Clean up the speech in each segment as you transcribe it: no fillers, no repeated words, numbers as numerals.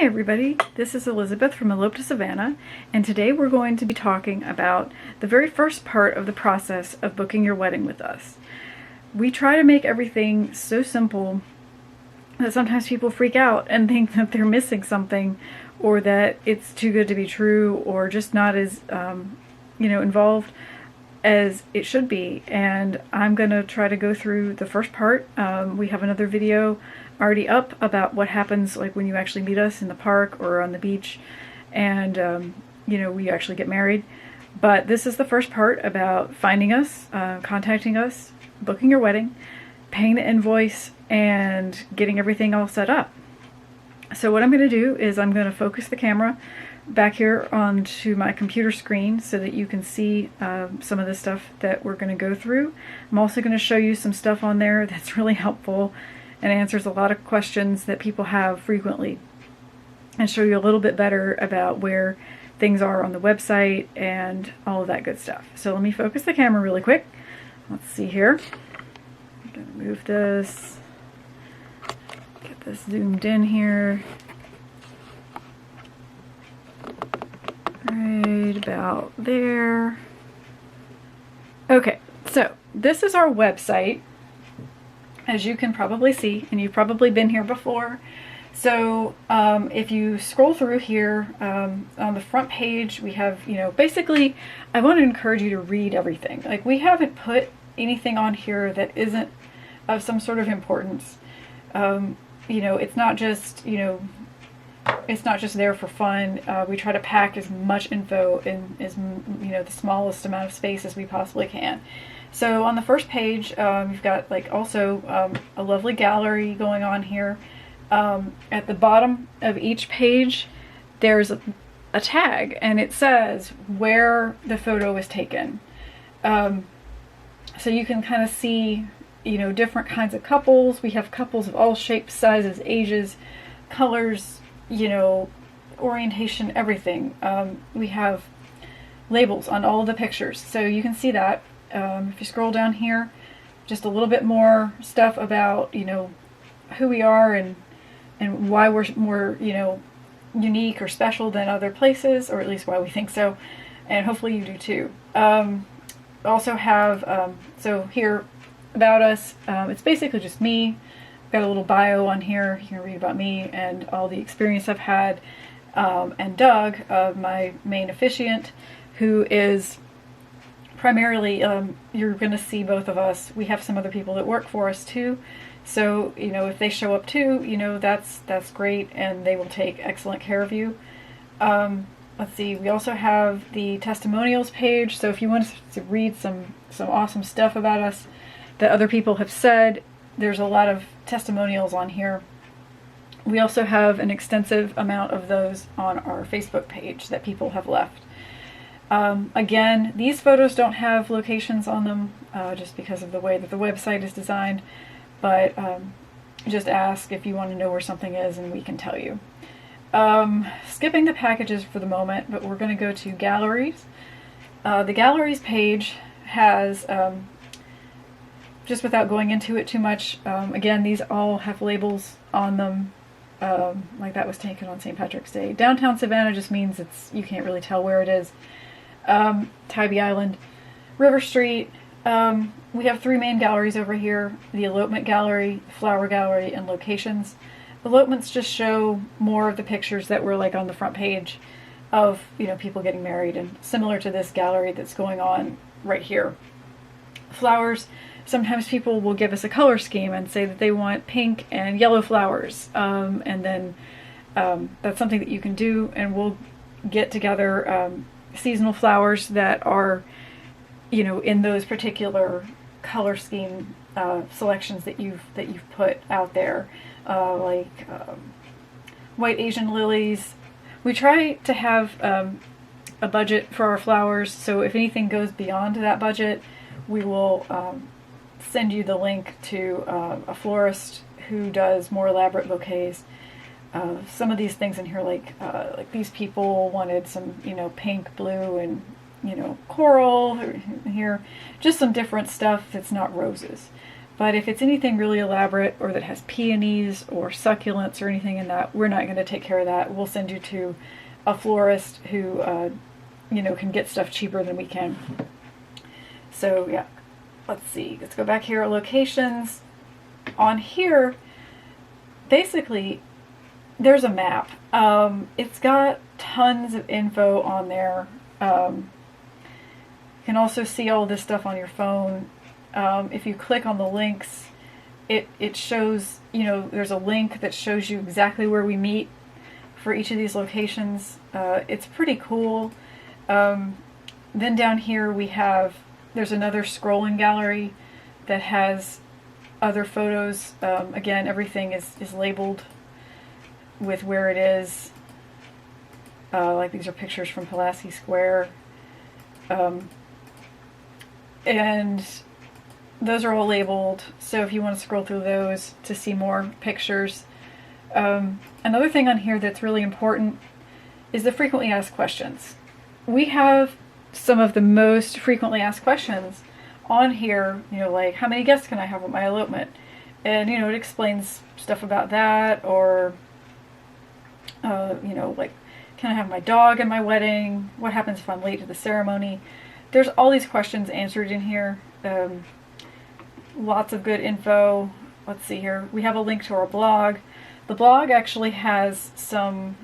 Hey everybody, this is Elizabeth from Elope to Savannah, and today we're going to be talking about the very first part of the process of booking your wedding with us. We try to make everything so simple that sometimes people freak out and think that they're missing something, or that it's too good to be true, or just not as involved as it should be. And I'm gonna try to go through the first part. We have another video already up about what happens like when you actually meet us in the park or on the beach, and we actually get married. But this is the first part about finding us, contacting us, booking your wedding, paying the invoice, and getting everything all set up. So what I'm going to do is I'm going to focus the camera back here onto my computer screen so that you can see some of the stuff that we're going to go through. I'm also going to show you some stuff on there that's really helpful and answers a lot of questions that people have frequently, and show you a little bit better about where things are on the website and all of that good stuff. So let me focus the camera really quick. Let's see here. I'm going to move this, get this zoomed in here. Right about there. Okay, so this is our website, as you can probably see, and you've probably been here before. So if you scroll through here, on the front page we have, basically I want to encourage you to read everything. Like, we haven't put anything on here that isn't of some sort of importance. It's not just, it's not just there for fun. We try to pack as much info in as the smallest amount of space as we possibly can. So on the first page, you've got also a lovely gallery going on here. At the bottom of each page, there's a tag, and it says where the photo was taken. So you can kind of see, different kinds of couples. We have couples of all shapes, sizes, ages, colors, orientation, everything. We have labels on all of the pictures, so you can see that. If you scroll down here, just a little bit more stuff about, who we are and why we're more, unique or special than other places, or at least why we think so, and hopefully you do too. Also have, so here, about us, it's basically just me. I've got a little bio on here. You can read about me and all the experience I've had, and Doug, my main officiant, who is primarily, you're going to see both of us. We have some other people that work for us too, so if they show up too, that's great, and they will take excellent care of you. Let's see, we also have the testimonials page, so if you want to read some awesome stuff about us that other people have said, there's a lot of testimonials on here. We also have an extensive amount of those on our Facebook page that people have left. Again, these photos don't have locations on them, just because of the way that the website is designed, but just ask if you want to know where something is and we can tell you. Skipping the packages for the moment, but we're going to go to galleries. The galleries page has, just without going into it too much, again, these all have labels on them, like that was taken on St. Patrick's Day. Downtown Savannah just means you can't really tell where it is. Tybee Island, River Street. We have three main galleries over here: the Elopement Gallery, Flower Gallery, and Locations. Elopements just show more of the pictures that were on the front page of people getting married, and similar to this gallery that's going on right here. Flowers, sometimes people will give us a color scheme and say that they want pink and yellow flowers, and then that's something that you can do, and we'll get together seasonal flowers that are in those particular color scheme selections that you've put out there, like white Asian lilies. We try to have a budget for our flowers, so if anything goes beyond that budget, we will send you the link to a florist who does more elaborate bouquets. Some of these things in here, like these people wanted some, pink, blue, and coral here, just some different stuff that's not roses. But if it's anything really elaborate or that has peonies or succulents or anything in that, we're not going to take care of that. We'll send you to a florist who, can get stuff cheaper than we can. So yeah, let's see. Let's go back here. Locations. On here, basically, there's a map. It's got tons of info on there. You can also see all this stuff on your phone. If you click on the links, it shows, there's a link that shows you exactly where we meet for each of these locations. It's pretty cool. Then down here there's another scrolling gallery that has other photos. Again, everything is labeled with where it is. Like these are pictures from Pulaski Square. And those are all labeled, so if you want to scroll through those to see more pictures. Another thing on here that's really important is the frequently asked questions. We have some of the most frequently asked questions on here, like how many guests can I have at my elopement? And, it explains stuff about that, or, like, can I have my dog at my wedding? What happens if I'm late to the ceremony? There's all these questions answered in here. Lots of good info. Let's see here. We have a link to our blog. The blog actually has some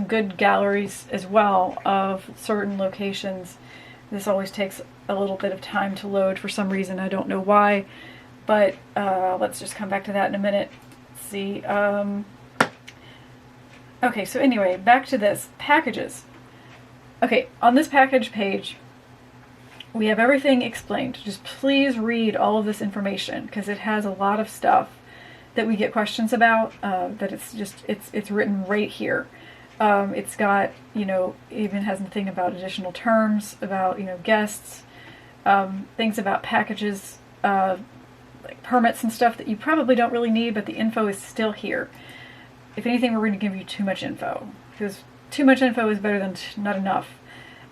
good galleries as well of certain locations. This always takes a little bit of time to load for some reason. I don't know why, but let's just come back to that in a minute. Let's see. Okay, so anyway, back to this. Packages. Okay, on this package page, we have everything explained. Just please read all of this information because it has a lot of stuff that we get questions about. That it's written right here. It's got, even has nothing about additional terms, about, guests, things about packages, like permits and stuff that you probably don't really need, but the info is still here. If anything, we're going to give you too much info, because too much info is better than not enough.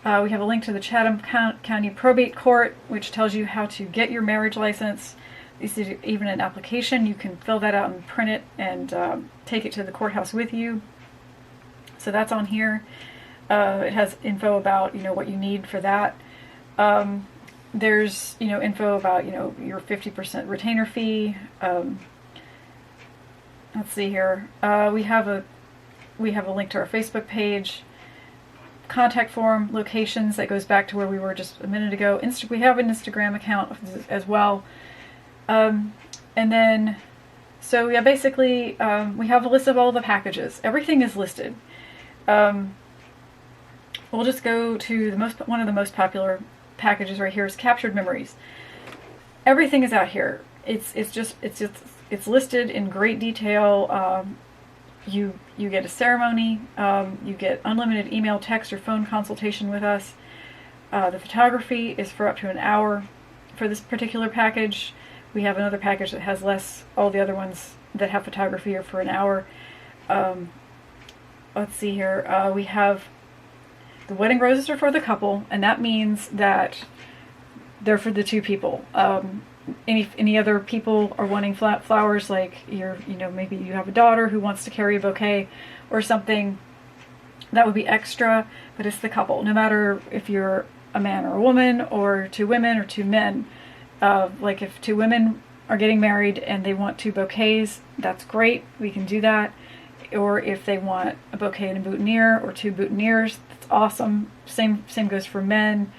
We have a link to the Chatham County Probate Court, which tells you how to get your marriage license. This is even an application. You can fill that out and print it and take it to the courthouse with you. So that's on here. It has info about, what you need for that. There's, info about, your 50% retainer fee. Let's see here. We have a link to our Facebook page. Contact form, locations, that goes back to where we were just a minute ago. We have an Instagram account as well. And then, so yeah, basically, we have a list of all the packages. Everything is listed. We'll just go to one of the most popular packages right here is Captured Memories. Everything is out here. It's listed in great detail. You get a ceremony, you get unlimited email, text, or phone consultation with us. The photography is for up to an hour for this particular package. We have another package that has less. All the other ones that have photography are for an hour. Let's see here. We have the wedding roses are for the couple, and that means that they're for the two people. Any other people are wanting flowers, like maybe you have a daughter who wants to carry a bouquet or something, that would be extra, but it's the couple. No matter if you're a man or a woman, or two women or two men. Like if two women are getting married and they want two bouquets, that's great. We can do that. Or if they want a bouquet and a boutonniere, or two boutonnieres, that's awesome. Same goes for men.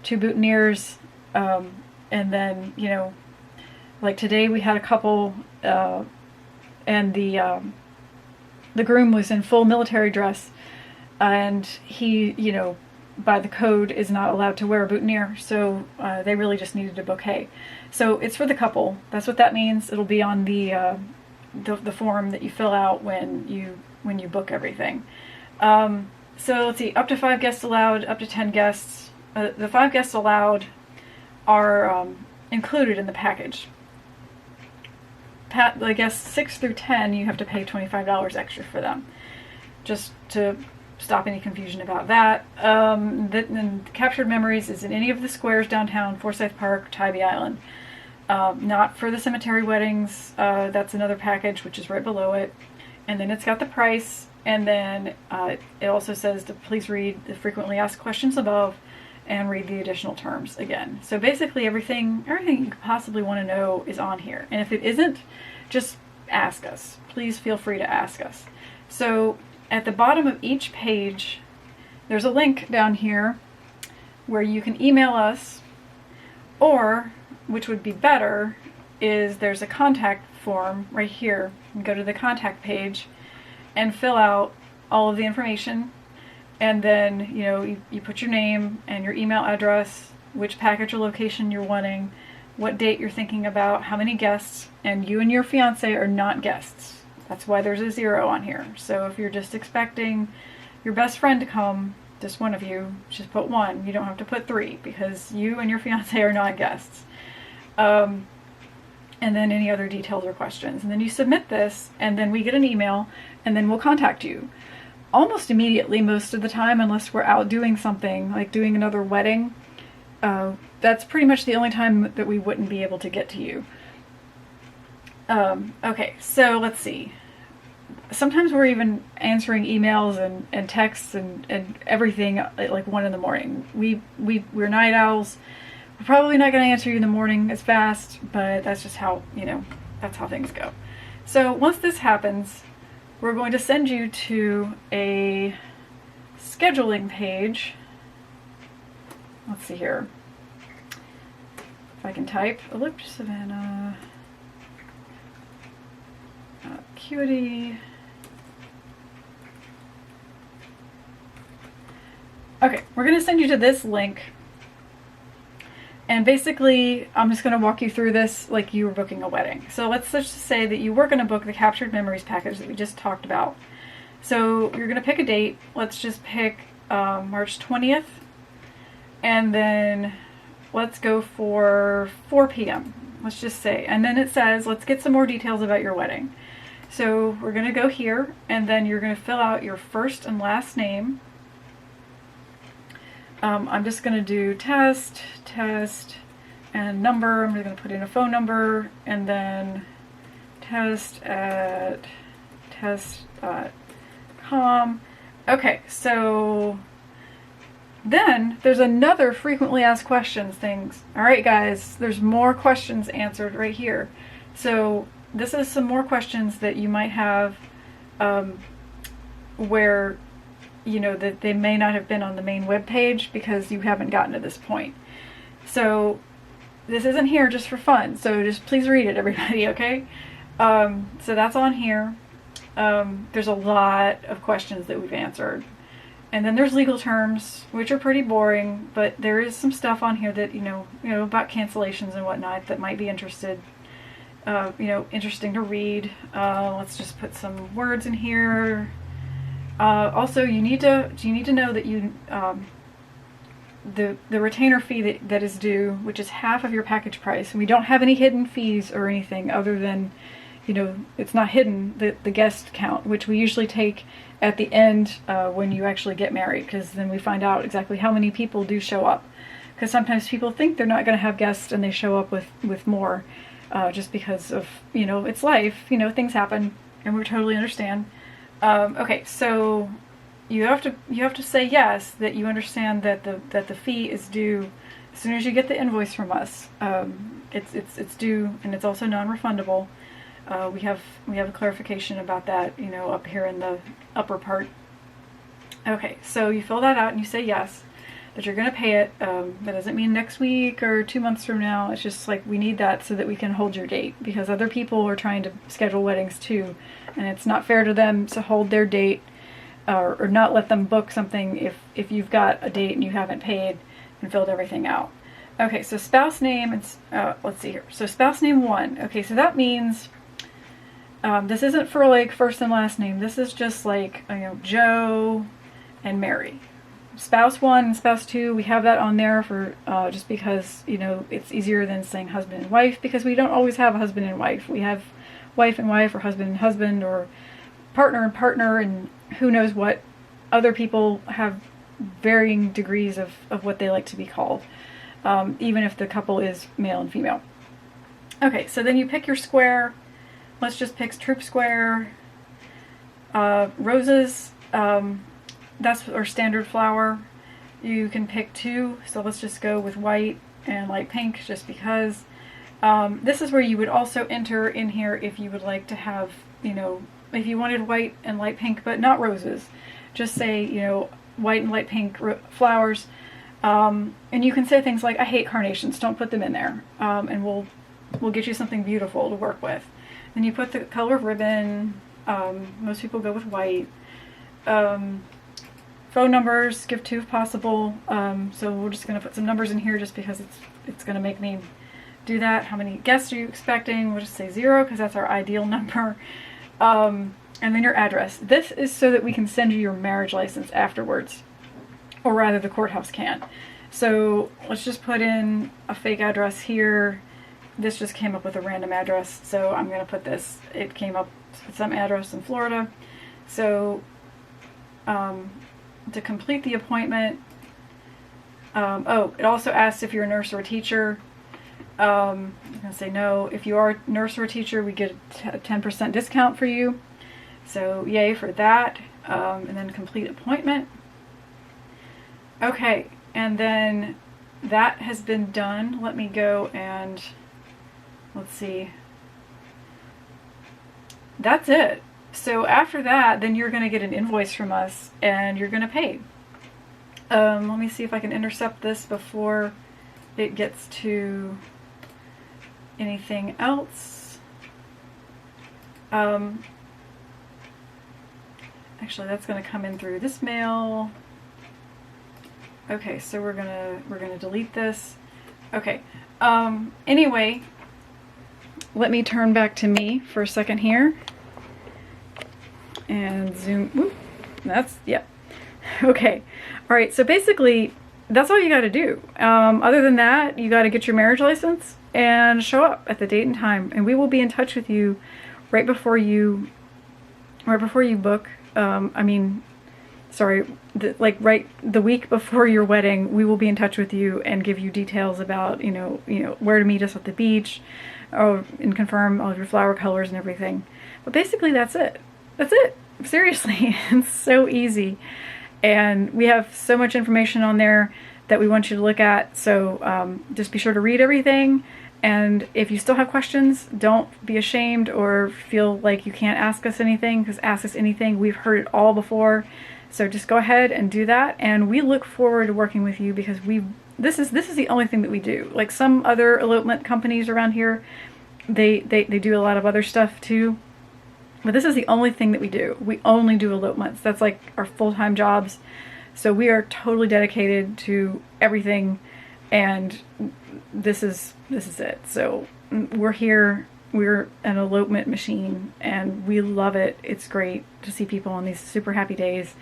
Two boutonnieres. And then, like today we had a couple, and the groom was in full military dress, and he, by the code is not allowed to wear a boutonniere, so they really just needed a bouquet. So it's for the couple. That's what that means. It'll be on the form that you fill out when you book everything. So let's see, up to 5 guests allowed, up to 10 guests. The 5 guests allowed are included in the package. I guess 6 through 10, you have to pay $25 extra for them, just to stop any confusion about that. Then Captured Memories is in any of the squares downtown, Forsyth Park, Tybee Island. not for the cemetery weddings. That's another package, which is right below it. And then it's got the price, and then it also says to please read the frequently asked questions above and read the additional terms again. So basically everything you could possibly want to know is on here. And if it isn't, just ask us. Please feel free to ask us. So at the bottom of each page, there's a link down here where you can email us, or, which would be better, is there's a contact form right here. You can go to the contact page and fill out all of the information, and then you put your name and your email address, which package or location you're wanting, what date you're thinking about, how many guests, and you and your fiance are not guests. That's why there's a 0 on here. So if you're just expecting your best friend to come, just one of you, just put 1. You don't have to put 3 because you and your fiance are not guests. And then any other details or questions. And then you submit this, and then we get an email, and then we'll contact you. Almost immediately most of the time, unless we're out doing something, like doing another wedding. That's pretty much the only time that we wouldn't be able to get to you. Okay, so let's see. Sometimes we're even answering emails and texts and everything at like 1 in the morning. We're night owls. We're probably not going to answer you in the morning as fast, but that's just how, that's how things go. So once this happens, we're going to send you to a scheduling page. Let's see here. If I can type, Elope, Savannah, Acuity. Okay, we're going to send you to this link. And basically, I'm just going to walk you through this like you were booking a wedding. So let's just say that you were going to book the Captured Memories package that we just talked about. So you're going to pick a date. Let's just pick March 20th. And then let's go for 4 p.m. Let's just say. And then it says, let's get some more details about your wedding. So we're going to go here, and then you're going to fill out your first and last name. I'm just going to do test, and number. I'm going to put in a phone number, and then test.com. Okay, so then there's another frequently asked questions things. All right, guys, there's more questions answered right here. So this is some more questions that you might have where that they may not have been on the main web page because you haven't gotten to this point. So this isn't here just for fun, so just please read it, everybody, okay? So that's on here. There's a lot of questions that we've answered. And then there's legal terms, which are pretty boring, but there is some stuff on here that, about cancellations and whatnot that might be interesting to read. Let's just put some words in here. Also, you need to know that the retainer fee that is due, which is half of your package price. And we don't have any hidden fees or anything other than, it's not hidden, the guest count, which we usually take at the end when you actually get married, because then we find out exactly how many people do show up. Because sometimes people think they're not going to have guests and they show up with more just because of, it's life, things happen, and we totally understand. Okay, so you have to say yes, that you understand that the fee is due as soon as you get the invoice from us. It's due, and it's also non-refundable. We have a clarification about that, up here in the upper part. Okay, so you fill that out and you say yes, that you're going to pay it. That doesn't mean next week or 2 months from now. It's just like we need that so that we can hold your date, because other people are trying to schedule weddings too, and it's not fair to them to hold their date or not let them book something if you've got a date and you haven't paid and filled everything out. Okay, so spouse name, it's let's see here. So spouse name 1. Okay, so that means this isn't for like first and last name. This is just like Joe and Mary. Spouse 1 and spouse 2, we have that on there for just because it's easier than saying husband and wife, because we don't always have a husband and wife. We have wife and wife, or husband and husband, or partner and partner, and who knows what. Other people have varying degrees of what they like to be called, even if the couple is male and female. Okay, so then you pick your square. Let's just pick troop square. Roses, that's our standard flower. You can pick 2, so let's just go with white and light pink just because. This is where you would also enter in here if you would like to have, you know, if you wanted white and light pink but not roses. Just say, you know, white and light pink flowers. And you can say things like, I hate carnations, don't put them in there. And we'll get you something beautiful to work with. Then you put the color of ribbon. Most people go with white. Phone numbers, give 2 if possible. So we're just going to put some numbers in here just because it's going to make me do that. How many guests are you expecting? We'll just say 0 because that's our ideal number. And then your address. This is so that we can send you your marriage license afterwards, or rather the courthouse can. So let's just put in a fake address here. This just came up with a random address, so I'm going to put this. It came up with some address in Florida. So to complete the appointment, oh, it also asks if you're a nurse or a teacher. I'm going to say no. If you are a nurse or a teacher, we get a 10% discount for you. So yay for that. And then complete appointment. Okay, and then that has been done. Let me go and let's see. That's it. So after that, then you're going to get an invoice from us and you're going to pay. Let me see if I can intercept this before it gets to anything else. Actually, that's going to come in through this mail. Okay, so we're gonna delete this. Okay. Anyway, let me turn back to me for a second here and zoom. Ooh, that's, yeah. Okay. All right. So basically, that's all you got to do. Other than that, you got to get your marriage license and show up at the date and time, and we will be in touch with you right before you book. Right the week before your wedding, we will be in touch with you and give you details about, you know, where to meet us at the beach, and confirm all of your flower colors and everything. But basically, that's it. That's it. Seriously, it's so easy. And we have so much information on there that we want you to look at. So just be sure to read everything. And if you still have questions, don't be ashamed or feel like you can't ask us anything, because ask us anything. We've heard it all before. So just go ahead and do that. And we look forward to working with you because this is the only thing that we do. Like some other elopement companies around here, they do a lot of other stuff too. But this is the only thing that we do. We only do elopements. That's like our full-time jobs. So we are totally dedicated to everything, and this is it. So we're here. We're an elopement machine, and we love it. It's great to see people on these super happy days,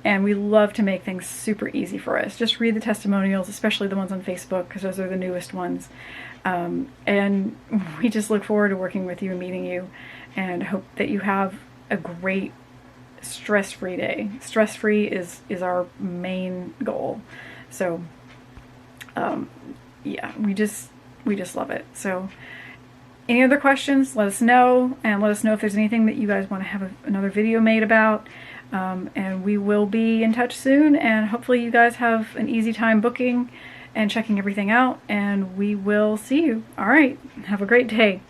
and we love to make things super easy for us. Just read the testimonials, especially the ones on Facebook, because those are the newest ones. And we just look forward to working with you and meeting you, and hope that you have a great stress-free day. Stress-free is our main goal. So yeah, we just love it. So any other questions, let us know, and let us know if there's anything that you guys want to have another video made about. And we will be in touch soon, and hopefully you guys have an easy time booking and checking everything out, and we will see you. All right, have a great day.